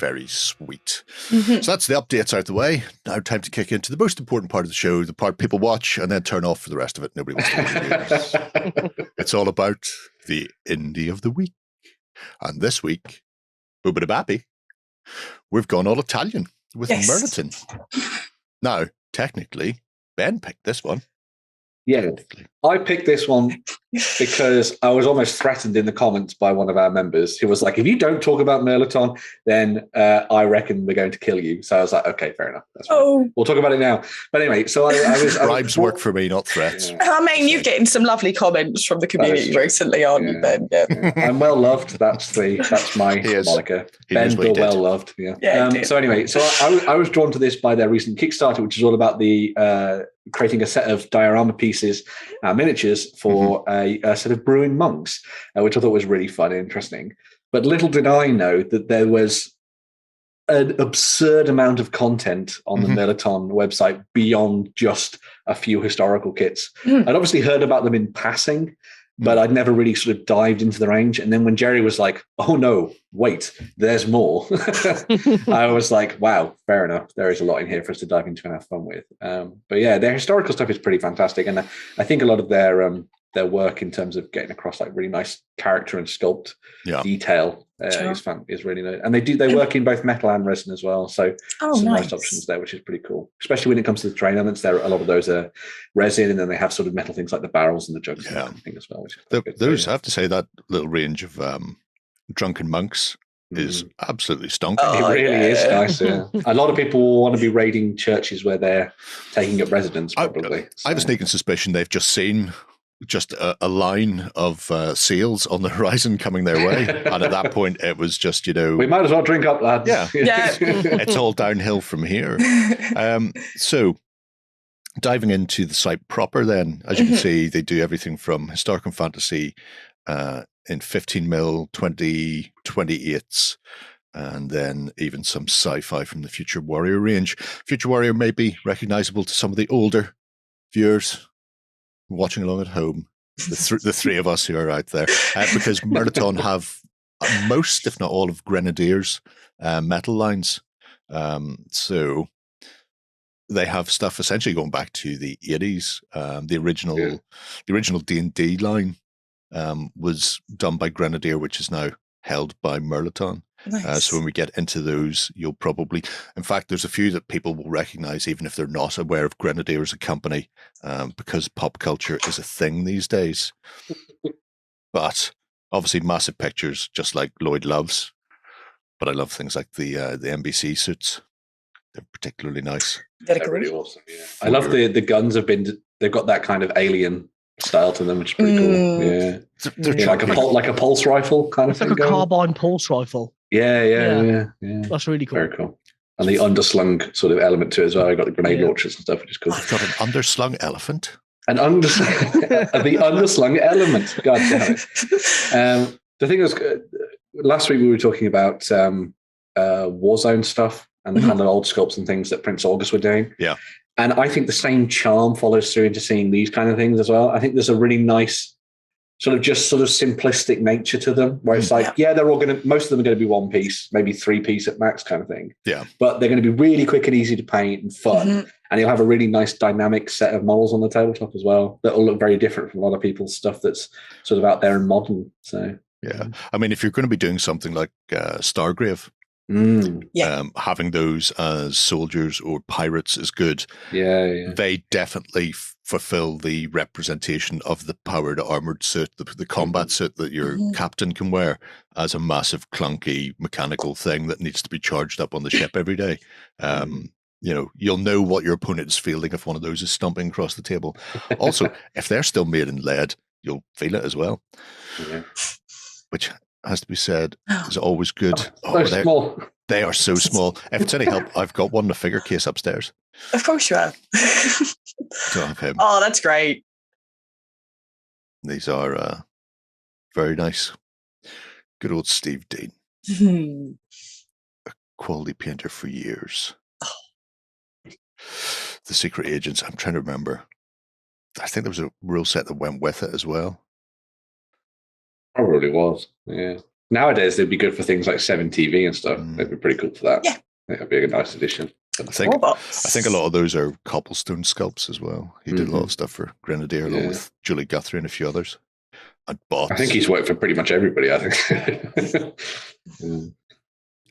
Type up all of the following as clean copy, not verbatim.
very sweet. So that's the updates out the way. Now time to kick into the most important part of the show, the part people watch and then turn off for the rest of it. Nobody wants to reviews. It's all about the indie of the week. And this week, Boobadabappy, we've gone all Italian with Mirliton. Now, technically, Ben picked this one. Yeah, I picked this one because I was almost threatened in the comments by one of our members who was like, if you don't talk about Mirliton, then I reckon we're going to kill you. So I was like, okay, fair enough. That's fine. We'll talk about it now. But anyway, so bribes work for me, not threats. Yeah. I mean, you're getting some lovely comments from the community recently, aren't you, Ben? Yeah. I'm well loved. That's my moniker. Ben, Bill, well loved. So anyway, so I was drawn to this by their recent Kickstarter, which is all about the creating a set of diorama pieces, miniatures for a set of brewing monks, which I thought was really fun and interesting. But little did I know that there was an absurd amount of content on the Mirliton website beyond just a few historical kits. I'd obviously heard about them in passing, but I'd never really sort of dived into the range. And then when Jerry was like, oh no, wait, there's more. I was like, wow, fair enough. There is a lot in here for us to dive into and have fun with. But yeah, their historical stuff is pretty fantastic. And I think a lot of their work in terms of getting across like really nice character and sculpt detail is really nice. And they work in both metal and resin as well. So some nice options there, which is pretty cool. Especially when it comes to the terrain elements, a lot of those are resin, and then they have sort of metal things like the barrels and the jugs and everything as well. Which is those, I have to say, that little range of drunken monks is absolutely stonking. It really is nice. Yeah. A lot of people want to be raiding churches where they're taking up residence, probably. I have a sneaking suspicion they've just seen a line of sails on the horizon coming their way, and at that point it was just, we might as well drink up, lads. It's all downhill from here. So diving into the site proper, then, as you can see, they do everything from historic and fantasy in 15mm 2028s, and then even some sci-fi from the Future Warrior range. Future Warrior may be recognizable to some of the older viewers watching along at home, the three of us who are out there, because Mirliton have most, if not all, of Grenadiers metal lines. So they have stuff essentially going back to the 80s. The original D&D line was done by Grenadier, which is now held by Mirliton. Nice. So when we get into those, you'll probably, in fact, there's a few that people will recognize even if they're not aware of Grenadier as a company, because pop culture is a thing these days. But obviously massive pictures, just like Lloyd loves. But I love things like the NBC suits. They're particularly nice. They're really awesome. Yeah. I love the guns they've got that kind of alien style to them, which is pretty cool. Yeah, they're like a pulse rifle kind of thing. It's like a carbine pulse rifle. Yeah. That's really cool. Very cool. And the underslung sort of element to it as well. I got the grenade launchers and stuff, which is cool. I've got an underslung elephant. The underslung element. God damn it. The thing is, last week we were talking about Warzone stuff and the kind of old sculpts and things that Prince August were doing. Yeah. And I think the same charm follows through into seeing these kind of things as well. I think there's a really nice sort of simplistic nature to them, where it's like, most of them are going to be one piece, maybe 3 piece at max kind of thing. Yeah. But they're going to be really quick and easy to paint and fun. And you'll have a really nice dynamic set of models on the tabletop as well that will look very different from a lot of people's stuff that's sort of out there and modern. So yeah. I mean, if you're going to be doing something like Stargrave, having those as soldiers or pirates is good. They definitely fulfill the representation of the powered armored suit, the combat suit that your captain can wear, as a massive clunky mechanical thing that needs to be charged up on the ship every day. You'll know what your opponent is fielding if one of those is stomping across the table. Also, if they're still made in lead, you'll feel it as well. Which has to be said, is always good. They're small. They are so small. If it's any help, I've got one in a figure case upstairs. Of course you have. Don't have him. Oh, that's great. These are very nice. Good old Steve Dean. A quality painter for years. The Secret Agents, I'm trying to remember. I think there was a rule set that went with it as well. Probably was, yeah. Nowadays, they'd be good for things like 7TV and stuff. They'd be pretty cool for that. Yeah. That'd be a nice addition. I think a lot of those are cobblestone sculpts as well. He did a lot of stuff for Grenadier along with Julie Guthrie and a few others. And bots. I think he's worked for pretty much everybody, I think.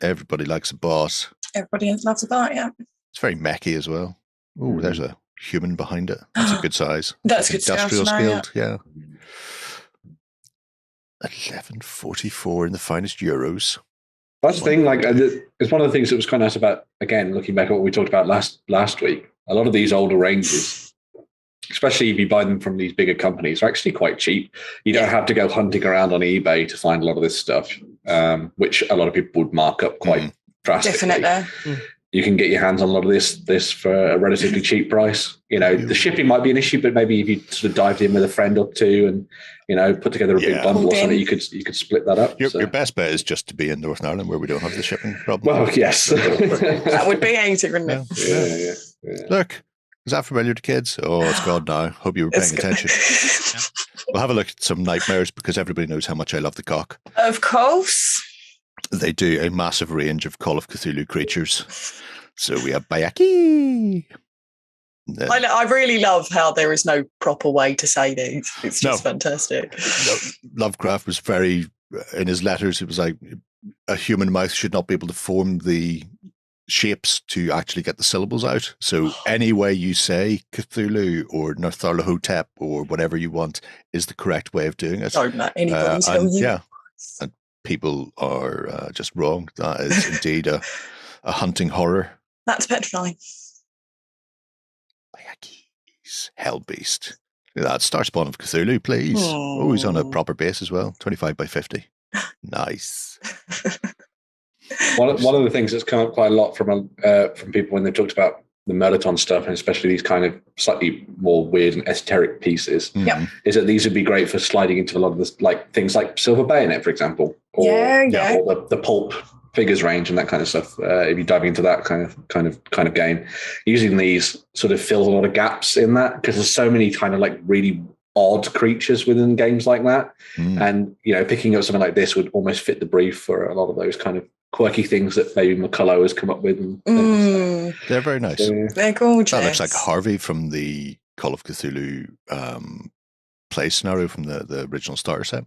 Everybody likes a bot. Everybody loves a bot, yeah. It's very mechy as well. Oh, there's a human behind it. That's a good size. That's good industrial scaled, yeah. 1144 in the finest euros. That's the thing. Like, it's one of the things that was quite nice about, again, looking back at what we talked about last week. A lot of these older ranges, especially if you buy them from these bigger companies, are actually quite cheap. You don't have to go hunting around on eBay to find a lot of this stuff, which a lot of people would mark up quite drastically. Definitely. You can get your hands on a lot of this for a relatively cheap price. You know, the shipping might be an issue, but maybe if you sort of dived in with a friend or two and, you know, put together a big bundle or something, you could split that up. Your best bet is just to be in Northern Ireland where we don't have the shipping problem. Well, yes. That would be easy, wouldn't it? Yeah. Look, is that familiar to kids? Oh, it's gone now. Hope you were paying attention. We'll have a look at some nightmares because everybody knows how much I love the cock. Of course. They do a massive range of Call of Cthulhu creatures. So we have Bayaki. I really love how there is no proper way to say these. It's just fantastic. Lovecraft was very, in his letters, it was like a human mouth should not be able to form the shapes to actually get the syllables out. So any way you say Cthulhu or Nyarlathotep or whatever you want is the correct way of doing it. Don't let anybody tell you. Yeah. And people are just wrong. That is indeed a hunting horror. That's petrifying. Bayakis, Hellbeast. Look at that Star Spawn of Cthulhu, please. Oh, he's on a proper base as well. 25 by 50. Nice. One of the things that's come up quite a lot from people when they've talked about the Mirliton stuff, and especially these kind of slightly more weird and esoteric pieces, is that these would be great for sliding into a lot of this, like things like Silver Bayonet, for example, or the pulp figures range and that kind of stuff. If you're diving into that kind of game, using these sort of fills a lot of gaps in that because there's so many kind of like really odd creatures within games like that, and you know, picking up something like this would almost fit the brief for a lot of those kind of quirky things that maybe McCullough has come up with. They're very nice. They're gorgeous. That looks like Harvey from the Call of Cthulhu play scenario from the original starter set.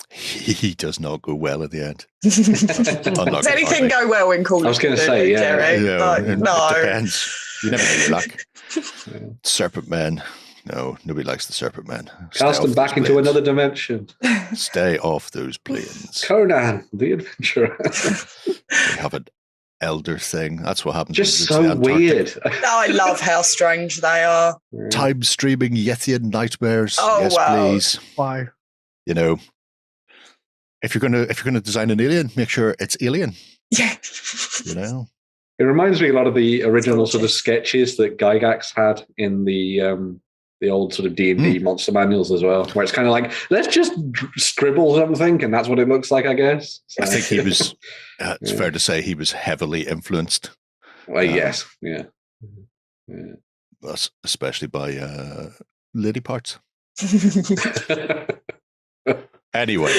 He does not go well at the end. Does anything go well in Call of Cthulhu? I was going to say, Jerry? No. It depends. You never know your luck. Serpent Men. No, nobody likes the Serpent Men. Cast them back into another dimension. Stay off those planes. Conan, the adventurer. We have an elder thing. That's what happens. Just so weird. I love how strange they are. Time streaming Yethian nightmares. Oh, yes, wow. please. Wow. You know, if you're gonna design an alien, make sure it's alien. Yeah. You know. It reminds me a lot of the original sort of sketches that Gygax had in the old sort of D&D monster manuals as well, where it's kind of like, let's just scribble something, and that's what it looks like, I guess. So. I think he was, it's fair to say he was heavily influenced. Well, yes, yeah. Especially by lady parts. Anyway.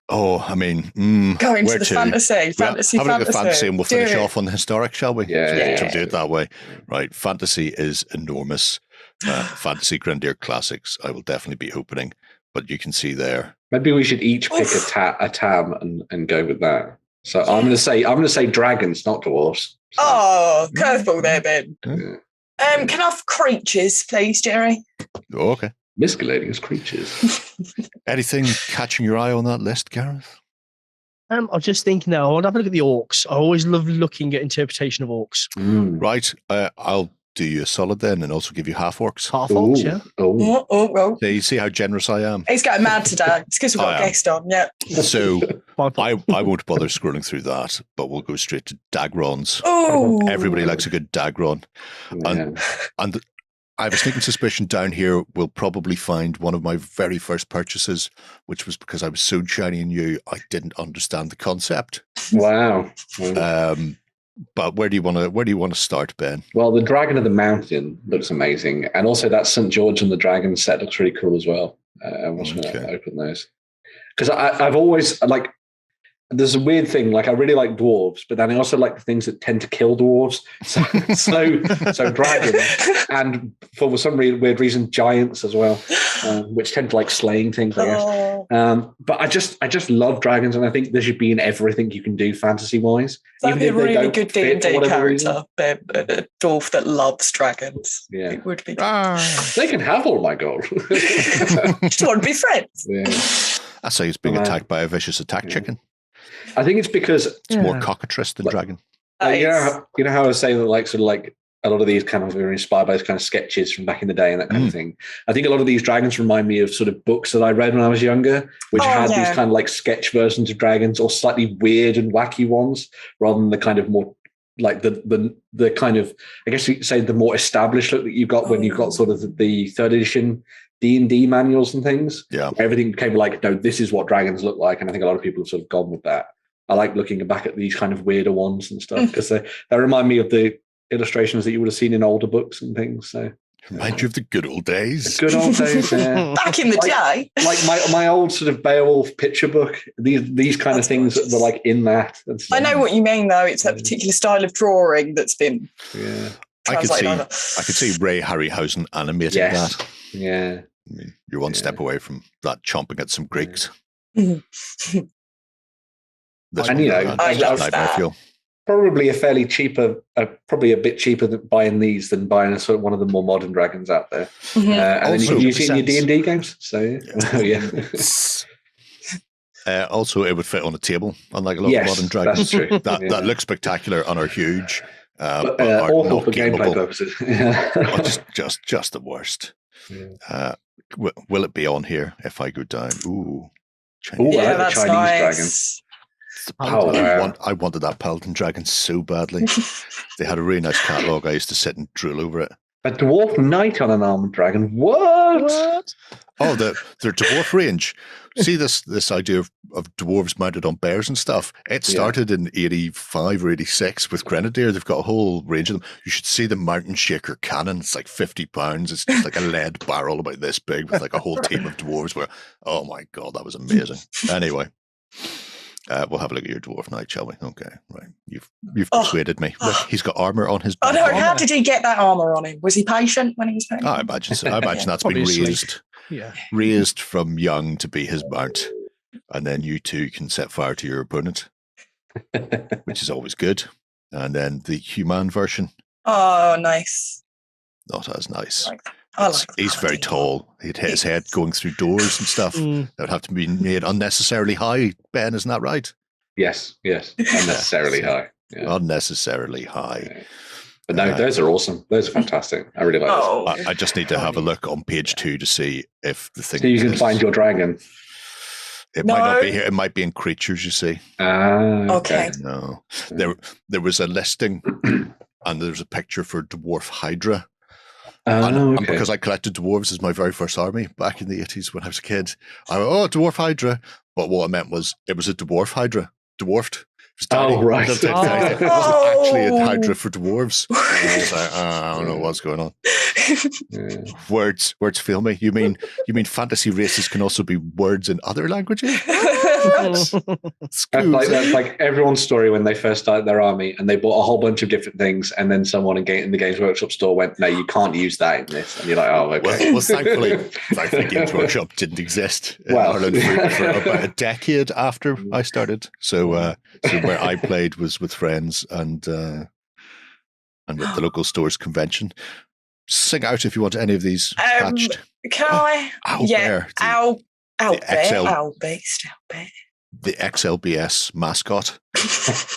Oh, I mean, go into the fantasy. Have a look at fantasy, and we'll finish off on the historic, shall we? Yeah. So do it that way. Right. Fantasy is enormous. Fantasy Grenadier Classics, I will definitely be opening, but you can see there. Maybe we should each pick a tab and go with that. So I'm going to say dragons, not dwarves. So. Oh, curveball there, Ben. Can I have creatures, please, Jerry? Oh, okay. Miscellaneous creatures. Anything catching your eye on that list, Gareth? I was just thinking now, I want to have a look at the orcs. I always love looking at interpretation of orcs. Right. I'll do you a solid then and also give you half orcs. Half orcs, yeah. Oh. So you see how generous I am? He's going mad today. It's because we've got a guest on, yeah. So I won't bother scrolling through that, but we'll go straight to Dagrons. Oh. Everybody likes a good Dagron. And I have a sneaking suspicion down here we'll probably find one of my very first purchases, which was because I was so shiny and new, I didn't understand the concept. Wow. But where do you want to start, Ben? Well, the Dragon of the Mountain looks amazing, and also that St. George and the Dragon set looks really cool as well. I was going to open those. because I've always like. There's a weird thing, like I really like dwarves, but then I also like the things that tend to kill dwarves. So dragons, and for some weird reason, giants as well, which tend to like slaying things, I guess. But I just love dragons, and I think they should be in everything you can do fantasy-wise. That'd be a really good D&D character, a dwarf that loves dragons. Yeah. It would be. They can have all my gold. Just want to be friends. Yeah. That's how he's being attacked by a vicious attack chicken. I think it's because it's more cockatrice than dragon. You know how I was saying that, like, sort of like a lot of these kind of are inspired by those kind of sketches from back in the day and that kind of thing. I think a lot of these dragons remind me of sort of books that I read when I was younger, which had these kind of like sketch versions of dragons, or slightly weird and wacky ones, rather than the kind of more like the kind of, I guess you could say, the more established look that you got when you got sort of the third edition D&D manuals and things. Yeah, everything became like, no, this is what dragons look like, and I think a lot of people have sort of gone with that. I like looking back at these kind of weirder ones and stuff, because they remind me of the illustrations that you would have seen in older books and things. So remind you of the good old days. The good old days, yeah. Back in the day. Like my old sort of Beowulf picture book, these kind of things that were like in that. I know what you mean, though. It's a particular style of drawing that's been translated over. I could see Ray Harryhausen animating that. Yeah. I mean, you're one step away from that, chomping at some Greeks. And I love that. Probably a fairly cheaper, probably a bit cheaper than buying these than buying sort of one of the more modern dragons out there. And then you can use it in your D&D games. So also, it would fit on a table, unlike a lot of modern dragons. That's true. That looks spectacular and are huge, but awful for gameplay purposes. just the worst. Yeah. Will it be on here if I go down? Ooh, Chinese. I like the Chinese dragon. I wanted that Paladin dragon so badly. They had a really nice catalogue. I used to sit and drool over it. A Dwarf Knight on an armored dragon. What? Oh, their dwarf range. See this idea of dwarves mounted on bears and stuff. It started in 85 or 86 with Grenadier. They've got a whole range of them. You should see the Mountain Shaker cannon. It's like 50 pounds. It's just like a lead barrel about this big with like a whole team of dwarves. Where, oh my God, that was amazing. Anyway. We'll have a look at your Dwarf Knight, shall we? Okay, right. You've persuaded me. Look, he's got armor on his back. Oh no, how did he get that armor on him? Was he patient when he was playing? I imagine so. I imagine that's been raised from young to be his mount. And then you two can set fire to your opponent, which is always good. And then the human version. Oh, nice. Not as nice. He's very tall. He'd hit his head going through doors and stuff. That would have to be made unnecessarily high. Ben, isn't that right? Yes. Unnecessarily high. Yeah. Unnecessarily high. Yeah. But no, those are awesome. Those are fantastic. I really like those. I just need to have a look on page 2 to see if the thing. So you can find your dragon. It might not be here. It might be in creatures, you see. Okay. No. There was a listing and there's a picture for Dwarf Hydra. And because I collected dwarves as my very first army back in the 80s when I was a kid, I went, Dwarf Hydra. But what I meant was it was a Dwarf Hydra. Dwarfed. Right. It wasn't actually a Hydra for dwarves. I was like, I don't know what's going on. Words fail me. You mean fantasy races can also be words in other languages? That's like everyone's story when they first started their army and they bought a whole bunch of different things, and then someone in the Games Workshop store went, "No, you can't use that in this." And you're like, "Oh, okay." Well, thankfully, Games Workshop didn't exist in Ireland for about a decade after I started. So where I played was with friends and at the local stores convention. Sing out if you want any of these patched. Can I? Albrecht. The XLBS mascot.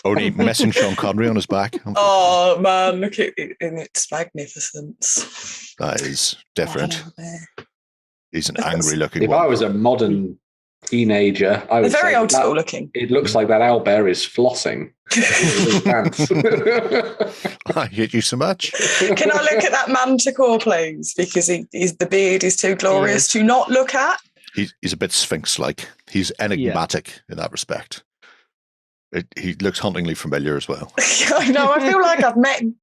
Only missing Sean Connery on his back. Oh man, look at it in its magnificence. That is different. He's an angry looking one. If I was a modern teenager, I would say very old school looking. It looks like that owlbear is flossing. I hate you so much. Can I look at that manticore, please? Because the beard is too glorious to not look at. He's a bit Sphinx-like. He's enigmatic in that respect. He looks hauntingly familiar as well. I know. I feel like I've met him.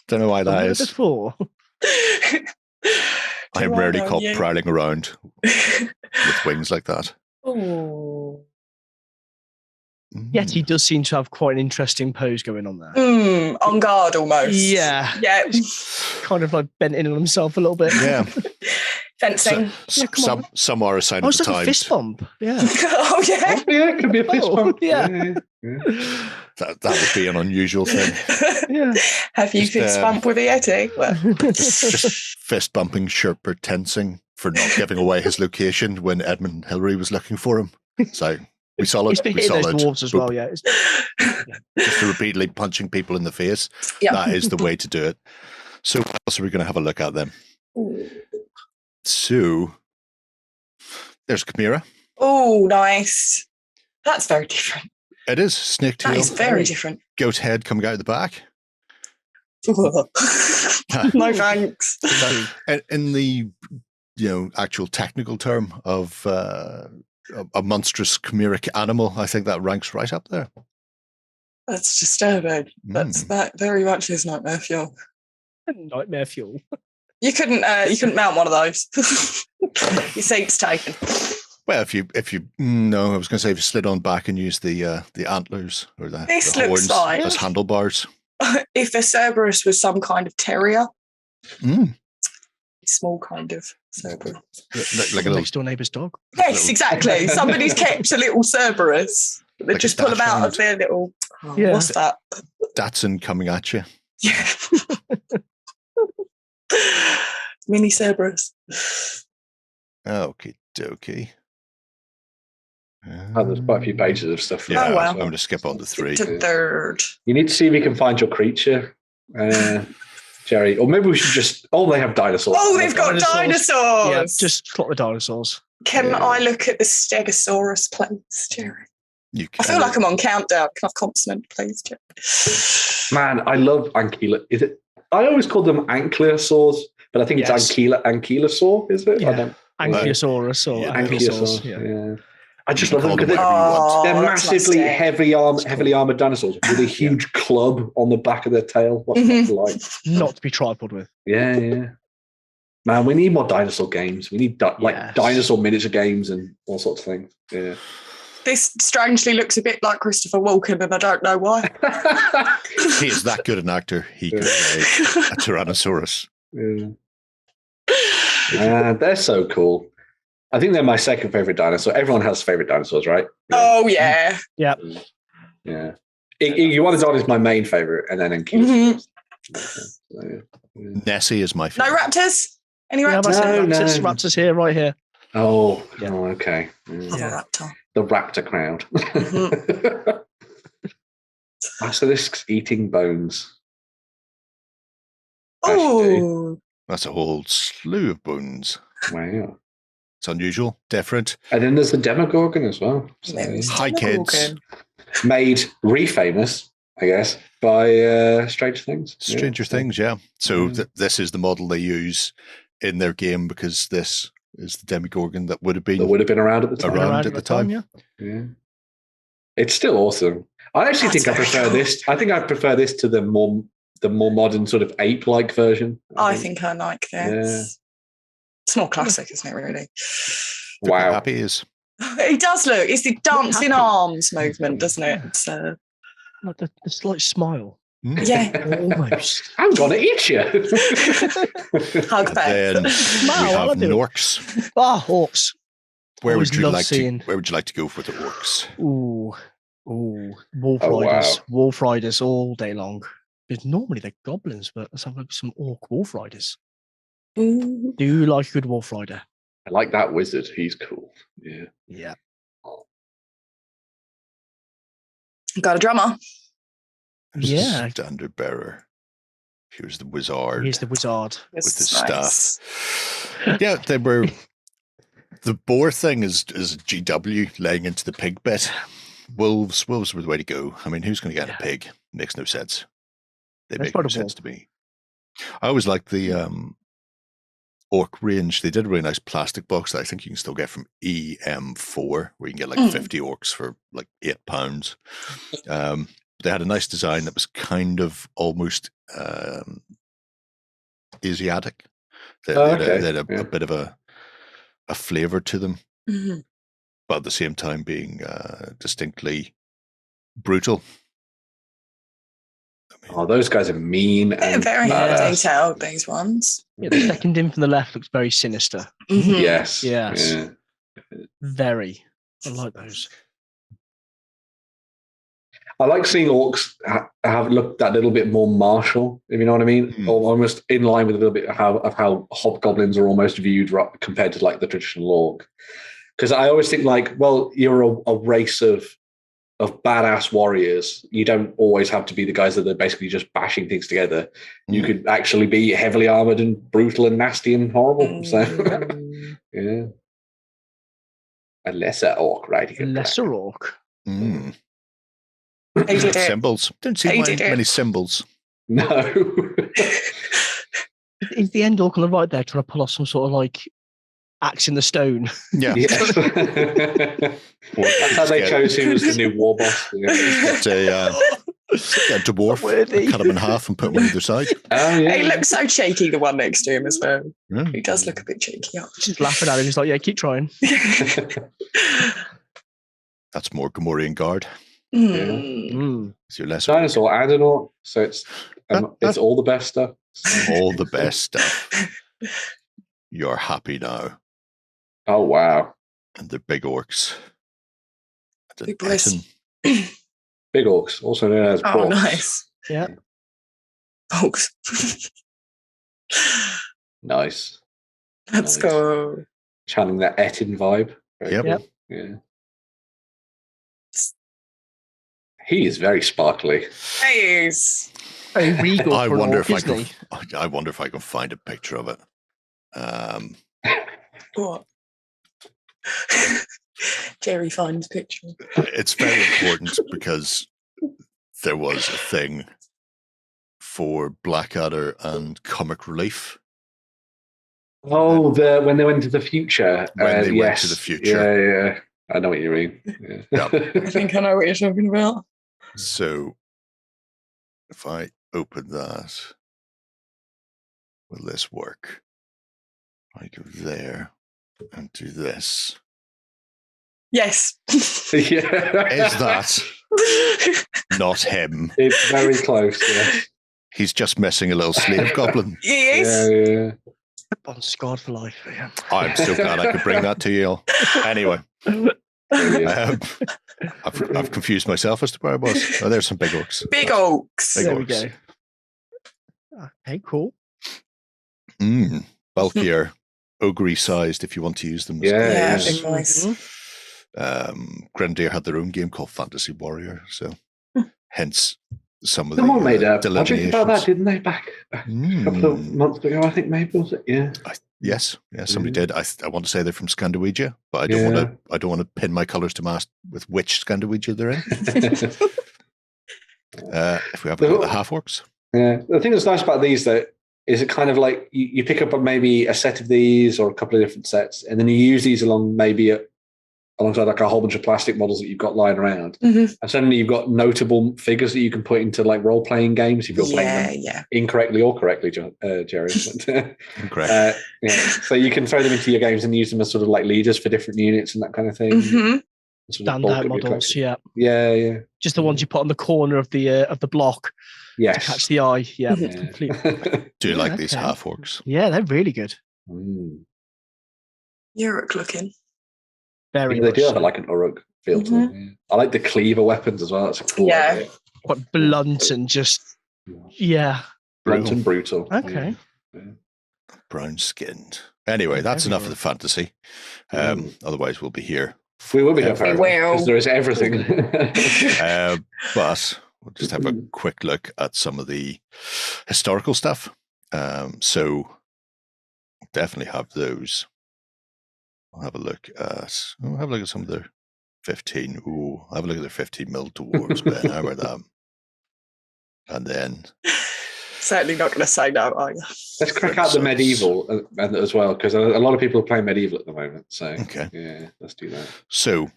Don't know why that is. Before. I'm rarely caught prowling around with wings like that. Oh. Yet he does seem to have quite an interesting pose going on there. On guard almost. Yeah. Yeah. He's kind of like bent in on himself a little bit. Yeah. Fencing. Some are a sign of the like times. A fist bump. Yeah. Oh, yeah. Oh, yeah, it could be a fist bump. Yeah. That would be an unusual thing. Yeah. Have you fist bump with a Yeti? Well. just fist bumping Sherpa tensing for not giving away his location when Edmund Hillary was looking for him. So we saw it. He's been hitting those dwarves as well, yeah. Just repeatedly punching people in the face. Yep. That is the way to do it. So what else are we going to have a look at then? Ooh. So there's Chimera. Oh, nice. That's very different. It is. Snake tail. That is very different. Goat head coming out of the back. No thanks. In the actual technical term of a monstrous chimeric animal, I think that ranks right up there. That's disturbing. That very much is nightmare fuel. Nightmare fuel. You couldn't mount one of those. Your seat's taken. Well, if you no, I was going to say if you slid on back and used the antlers or the horns as handlebars. If a Cerberus was some kind of terrier, small kind of Cerberus, like a next door neighbour's dog. Yes, exactly. Somebody's kept a little Cerberus. They like just pull them out of their little. What's that? Datsun coming at you. Yeah. Mini Cerberus. Okie dokie. There's quite a few pages of stuff. Yeah, wow. I'm going to skip on to 3. To 3rd. You need to see if you can find your creature, Jerry. Or maybe we should just... Oh, they have dinosaurs. Oh, they've got dinosaurs. Yeah, just plot the dinosaurs. Can I look at the Stegosaurus, please, Jerry? You can. I feel like I'm on countdown. Can I have consonant, please, Jerry? Man, I love ankylo. Is it? I always call them ankylosaurs, but I think it's ankylosaur, is it? Yeah. Ankylosaurus or ankylosaurs. Yeah. I just love them because they're massively heavily armored dinosaurs with a huge club on the back of their tail. What's that like? Not to be tripod with. Yeah. Man, we need more dinosaur games. We need dinosaur miniature games and all sorts of things. Yeah. This strangely looks a bit like Christopher Walken, and I don't know why. He is that good an actor. He could play a Tyrannosaurus. Yeah. They're so cool. I think they're my second favorite dinosaur. Everyone has favorite dinosaurs, right? Oh, yeah. Yeah. Yeah. Iguanodon is my main favorite, and then Ankylosaurus. Nessie is my favorite. No raptors? Any raptors? No. Raptors here, right here. Oh, okay. Raptor. The raptor crowd. Basilisks eating bones. Oh. That's a whole slew of bones. Wow. It's unusual, different. And then there's the Demogorgon as well. So, hi, kids. Made re-famous, I guess, by Stranger Things. Stranger Things, yeah. So this is the model they use in their game because this is the Demogorgon that would have been around at the time. Around at the time. Yeah. It's still awesome. I actually think I prefer this. I think I prefer this to the more modern sort of ape-like version. I think I like this. Yeah. It's more classic, isn't it, really? Wow. Happy is. It does look. It's the dancing arms movement, doesn't it? It's like the slight smile. Yeah. Almost. I'm going to eat you. Hug back. Then we have Orcs. Orcs. Where would you like to go for the Orcs? Ooh. Wolf Riders. Wow. Wolf Riders all day long. Because normally they're goblins, but let's have some Orc Wolf Riders. Do you like a good Wolf Rider? I like that wizard. He's cool. Yeah. Got a drummer. Yeah. Standard bearer. Here's the wizard. With his staff. Yeah, they were. The boar thing is GW laying into the pig bit. Wolves were the way to go. I mean, who's going to get a pig? Makes no sense. They make no sense to me. I always like the Orc range. They did a really nice plastic box that I think you can still get from EM4, where you can get like 50 orcs for like £8. They had a nice design that was kind of almost Asiatic. They had a bit of a flavour to them, but at the same time being distinctly brutal. Those guys are mean and very detailed, these ones. Yeah, the second in from the left looks very sinister. Yes. Yeah. Very. I like those. I like seeing orcs have looked that little bit more martial, if you know what I mean, or almost in line with a little bit of how hobgoblins are almost viewed compared to like the traditional orc. Because I always think like, well, you're a race of badass warriors. You don't always have to be the guys that are basically just bashing things together. You could actually be heavily armored and brutal and nasty and horrible. So, yeah. A lesser orc riding a lesser orc. Symbols. Don't see many symbols. No. Is the end orc on the right there trying to pull off some sort of like axe in the stone? Yeah. Yes. That's how they chose who was the new war boss. A dwarf, cut him in half and put him on either side. Oh, yeah. He looks so cheeky, the one next to him as well. He does look a bit cheeky. Just laughing at him. He's like, yeah, keep trying. That's more Gamorrean guard. It's your lesser dinosaur and an orc, so it's all the best stuff. All the best stuff. You're happy now. Oh wow! And they're big orcs. Big boys. Big orcs, also known as orcs. Oh, nice. Yeah. Orcs. Nice. Let's go. Channeling that Etin vibe. Yep. Cool. Yeah. He is very sparkly. He's very regal. I wonder if I can find a picture of it. What? Jerry finds picture. It's very important because there was a thing for Blackadder and Comic Relief. Oh, when they went to the future. When they went to the future. Yeah. I know what you mean. Yeah. I think I know what you're talking about. So, if I open that, will this work? I go there and do this. Yes. Yeah. Is that not him? It's very close, yes. He's just missing a little slave goblin. Yes. Yeah. On scarred for life. Yeah. I'm so glad I could bring that to you all. Anyway. I've confused myself as to where I was. Oh, there's some big orcs. Big orcs. There we go. Okay, cool. Bulkier, ogre sized if you want to use them. Yeah, big nice. Grenadier had their own game called Fantasy Warrior, so hence some of Someone made a delineations. project about that, didn't they? Back a couple of months ago, I think maybe, was it? Yeah. Yes, somebody did. I want to say they're from Scandinavian, but I don't want to pin my colours to mast with which Scandinavian they're in. If we have the half orcs. Yeah, the thing that's nice about these though is it kind of like you pick up maybe a set of these or a couple of different sets, and then you use these alongside like a whole bunch of plastic models that you've got lying around, and suddenly you've got notable figures that you can put into like role playing games if you're playing them incorrectly or correctly, Jerry. Correct. So you can throw them into your games and use them as sort of like leaders for different units and that kind of thing. Standout models, yeah. Just the ones you put on the corner of the block. Yes. To catch the eye. Yeah. Completely. Do you like these half orcs? Yeah, they're really good. Uruk looking. Very they do have like an Uruk feel to them. Yeah. I like the cleaver weapons as well. That's a cool idea. Quite blunt and just blunt and brutal. Okay. Yeah. Brown skinned. Anyway, that's enough of the fantasy. Otherwise, we'll be here. We will be here forever because there is everything. But we'll just have a quick look at some of the historical stuff. So definitely have those. I'll have a look at some of their 15. I'll have a look at their 15 mil dwarves, Ben. How about that? And then certainly not going to say no, are you? Let's crack out the medieval as well, because a lot of people are playing medieval at the moment. So okay, yeah, let's do that. So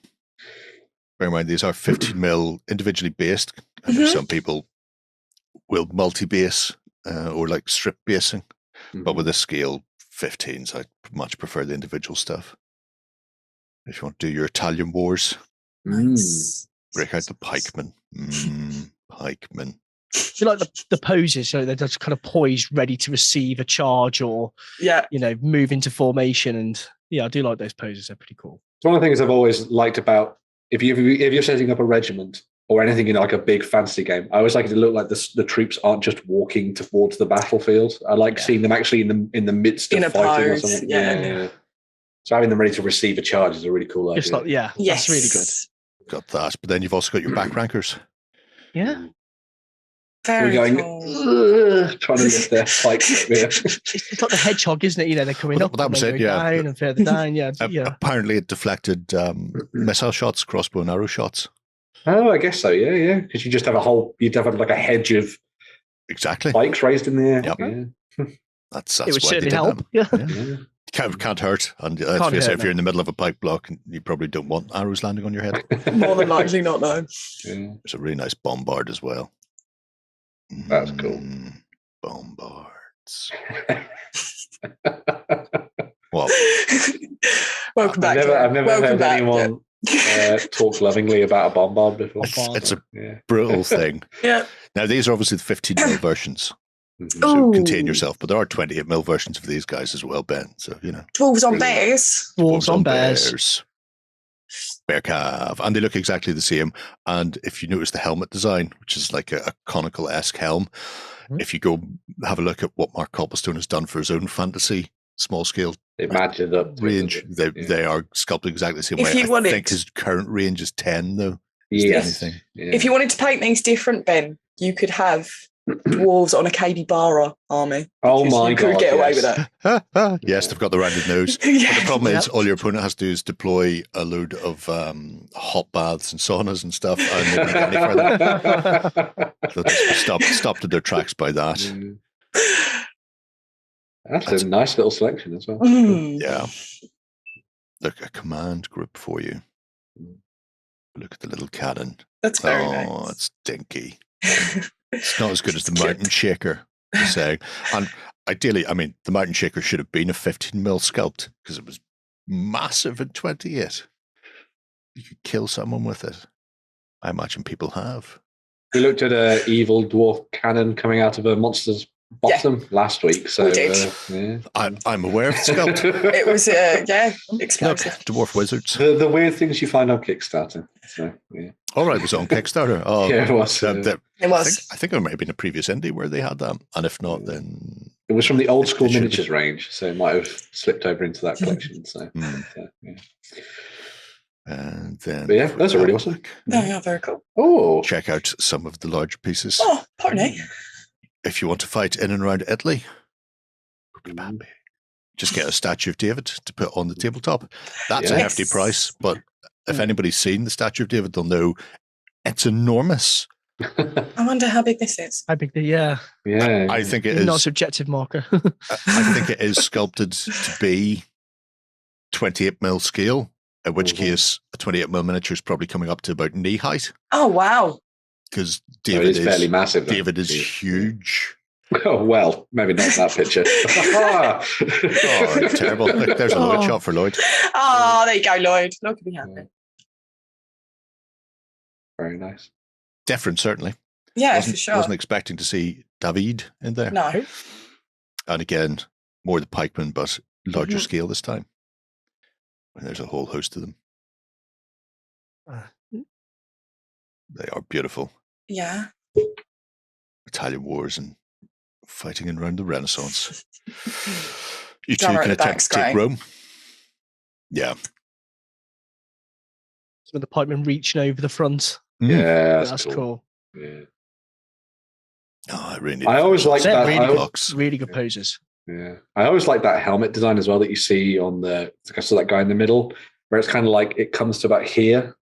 bear in mind these are 15 mil individually based, and some people will multi-base or like strip basing, but with this scale, 15s. I much prefer the individual stuff. If you want to do your Italian wars, Nice. break out the pikemen. Pikemen. I feel like the poses, so they're just kind of poised, ready to receive a charge or, move into formation. And I do like those poses. They're pretty cool. It's one of the things I've always liked about if you're setting up a regiment or anything in like a big fantasy game, I always like it to look like the troops aren't just walking towards the battlefield. I like seeing them actually in the midst of fighting or something. Yeah. So having them ready to receive a charge is a really cool idea. That's really good. Got that, but then you've also got your back rankers. Yeah. Very going, cool. Trying to lift their pikes. It's like the hedgehog, isn't it? They're coming up. That was it, down and further down. Yeah. Apparently, it deflected missile shots, crossbow and arrow shots. Oh, I guess so. Yeah. Because you just have you'd have like a hedge of pikes raised in the air. Yep. Yeah. That's it would why certainly they did help. That. Yeah. Can't hurt. And if you're in the middle of a pike block, you probably don't want arrows landing on your head. More than likely not, no. Yeah. There's a really nice bombard as well. That's cool. Bombards. Well, welcome back. I've never heard anyone talk lovingly about a bombard before. It's a brutal thing. Yeah. Now, these are obviously the 15mm versions. So contain yourself, but there are 28mm versions of these guys as well, Ben. So, Dwarves on bears. Dwarves on bears. Bear calf. And they look exactly the same. And if you notice the helmet design, which is like a conical-esque helm, if you go have a look at what Mark Copplestone has done for his own fantasy small-scale range, they are sculpted exactly the same way. I think his current range is 10, though. Yes. If you wanted to paint things different, Ben, you could have dwarves on a Kadibara army. Oh my God! You could get away with that. Yes, they've got the rounded nose. But the problem is, all your opponent has to do is deploy a load of hot baths and saunas and stuff, and they don't get any further. So they stopped in their tracks by that. That's a nice little selection as well. Yeah. Look, a command group for you. Look at the little cannon. That's very nice. Oh, it's dinky. It's not as good as the Mountain Shaker, you're saying. And ideally, the Mountain Shaker should have been a 15mm sculpt because it was massive in 28. You could kill someone with it. I imagine people have. We looked at an evil dwarf cannon coming out of a monster's bottom last week. So I'm aware of the sculpt. It was explosive. Look, dwarf wizards. The weird things you find on Kickstarter. So all right, it was on Kickstarter. Oh, yeah, it was. It was. I think it might have been a previous indie where they had that, and if not, then it was from the old school miniatures range, so it might have slipped over into that collection. So, and then, those are really awesome. Yeah, very cool. Oh, check out some of the larger pieces. Oh, pardon me. If you want to fight in and around Italy, just get a statue of David to put on the tabletop. That's a hefty price, but if anybody's seen the statue of David, they'll know it's enormous. I wonder how big this is. How big I think it is. Not a subjective marker. I think it is sculpted to be 28mm scale, in which case a 28mm miniature is probably coming up to about knee height. Oh, wow. Because David is fairly massive. David is huge. Oh, well, maybe not that picture. Oh, terrible. Look, there's a Lloyd shot for Lloyd. Oh, there you go, Lloyd. Lloyd can be happy. Very nice. Different, certainly. Yeah, for sure. Wasn't expecting to see David in there. No. And again, more the pikemen, but larger scale this time. And there's a whole host of them. They are beautiful. Yeah. Italian wars and fighting in around the Renaissance. You two Drummer can at the attempt to take Rome. Yeah. With the pikemen reaching over the front. Yeah, that's cool. Yeah. Oh, I always like that. Really good poses. Yeah, I always like that helmet design as well that you see on that guy in the middle, where it's kind of like it comes to about here,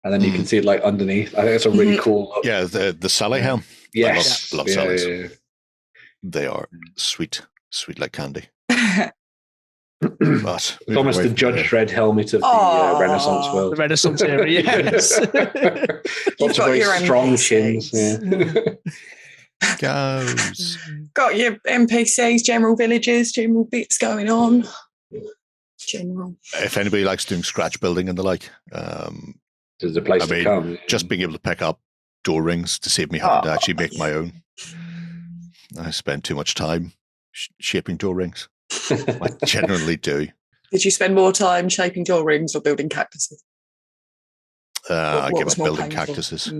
and then you can see it like underneath. I think it's a really cool look. Yeah, the Sally helm. Yes, I love Sallies. Yeah. They are sweet like candy. But it's almost the Judge Dredd helmet of the Renaissance world. The Renaissance era, yes. Lots of very strong chins. Yeah. Goes. Got your NPCs, general villages, general bits going on. General. If anybody likes doing scratch building and the like, there's a place to come. Just being able to pick up door rings to save me having to actually make my own. I spend too much time shaping door rings. I generally do. Did you spend more time shaping door rings or building cactuses? I give up building cactuses.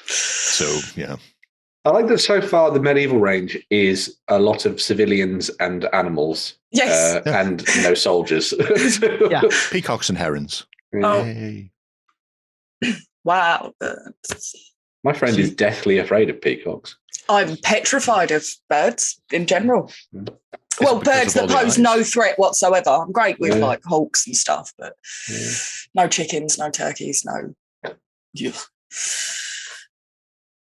So, yeah. I like that so far the medieval range is a lot of civilians and animals. Yes. And no soldiers. Yeah. Peacocks and herons. Oh. Wow. My friend is deathly afraid of peacocks. I'm petrified of birds in general. Well, birds that pose no threat whatsoever. I'm great with like hawks and stuff, but no chickens, no turkeys, no. Yeah.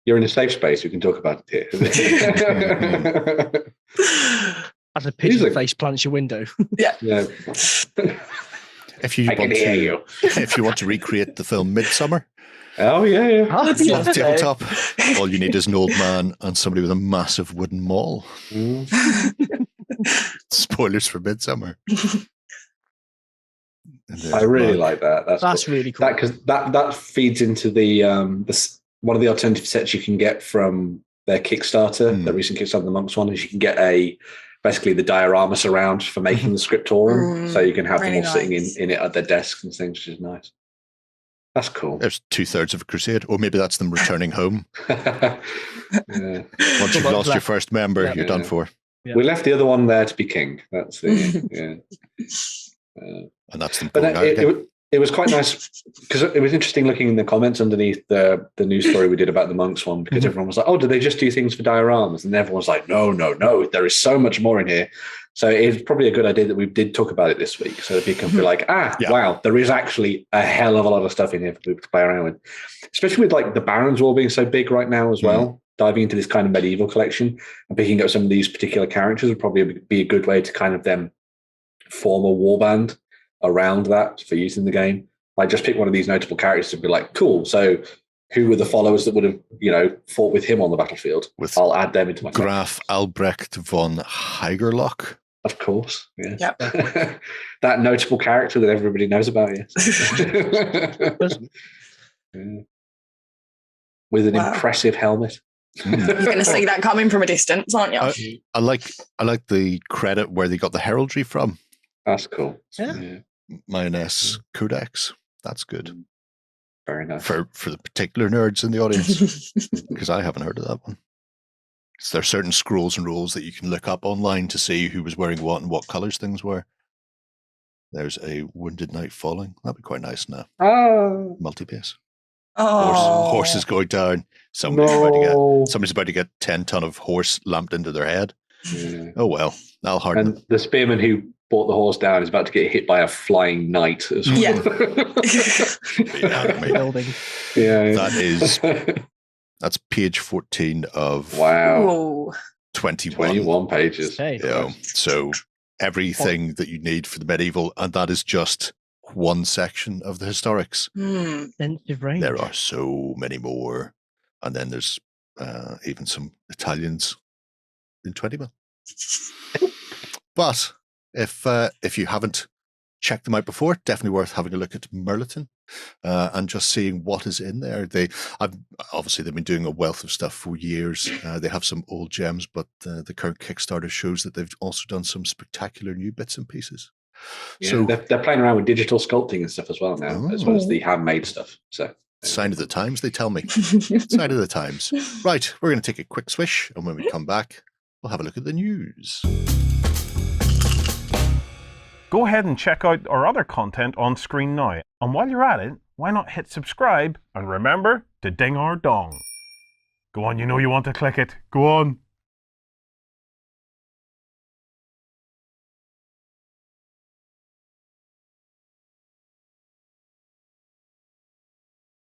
You're in a safe space. We can talk about it here. As a pigeon face plants your window. Yeah. If you want to recreate the film Midsummer. Oh, yeah. On tabletop, all you need is an old man and somebody with a massive wooden maul. Spoilers for Midsummer. I really like that. That's really cool. Because that feeds into the one of the alternative sets you can get from their Kickstarter, the recent Kickstarter, the Monks one, is you can get basically the dioramas around for making the scriptorium, so you can have them all sitting in it at their desks and things, which is nice. That's cool. There's 2/3 of a crusade, or maybe that's them returning home. Once you've lost your first member, you're done for. Yeah. We left the other one there to be king. That's the and that's them going out again. It was quite nice because it was interesting looking in the comments underneath the news story we did about the monks one, because everyone was like, oh, do they just do things for dioramas? And everyone's like, no, there is so much more in here. So it's probably a good idea that we did talk about it this week, so that people can be like, wow, there is actually a hell of a lot of stuff in here for people to play around with, especially with like the Barons War being so big right now as well. Diving into this kind of medieval collection and picking up some of these particular characters would probably be a good way to kind of then form a warband around that for use in the game. Like just pick one of these notable characters and be like, cool, so who were the followers that would have, fought with him on the battlefield? I'll add them into my Graf Albrecht von Heigerloch. Of course, yeah. Yep. That notable character that everybody knows about, with an impressive helmet. You're going to see that coming from a distance, aren't you? I like the credit where they got the heraldry from. That's cool. Yeah. Mayonnaise Codex. That's good. Very nice. For the particular nerds in the audience, because I haven't heard of that one. So there are certain scrolls and rules that you can look up online to see who was wearing what and what colours things were. There's a Wounded Knight falling. That'd be quite nice now. Multi-base. Horses going down. Somebody's about to get 10 ton of horse lamped into their head. Yeah. Oh well, that'll harden. And the spearman who brought the horse down is about to get hit by a flying knight as well. Yeah. That's page 14 of 21 pages. So everything that you need for the medieval, and that is just one section of the historics. There are so many more, and then there's even some Italians in 20 mil. But if you haven't checked them out before, definitely worth having a look at Mirliton and just seeing what is in there. Obviously they've been doing a wealth of stuff for years. They have some old gems, but the current Kickstarter shows that they've also done some spectacular new bits and pieces. Yeah, so they're playing around with digital sculpting and stuff as well now, as well as the handmade stuff. So sign of the times, they tell me. Sign of the times. Right, we're going to take a quick swish, and when we come back, we'll have a look at the news. Go ahead and check out our other content on screen now. And while you're at it, why not hit subscribe and remember to ding our dong. Go on, you know you want to click it. Go on.